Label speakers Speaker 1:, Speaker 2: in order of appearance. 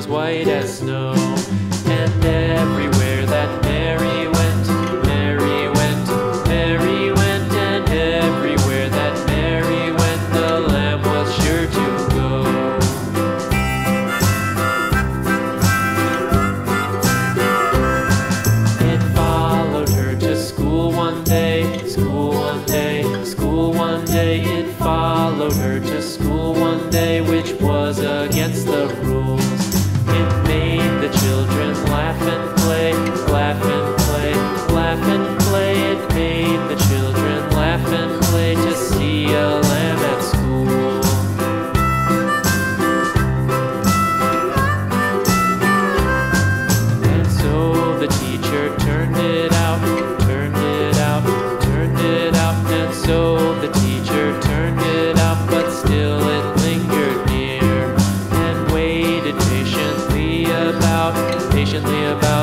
Speaker 1: was white as snow. And everywhere that Mary went, Mary went, Mary went, and everywhere that Mary went, the lamb was sure to go. It followed her to school one day, school one day, school one day. It followed her to school one day, which was against the rules. It made the children laugh and play, laugh and play, laugh and play. It made the children laugh and play to see a lamb at school. And so the teacher turned it out, turned it out, turned it out. And so the teacher turned it out, but still it lingered near and waited patiently about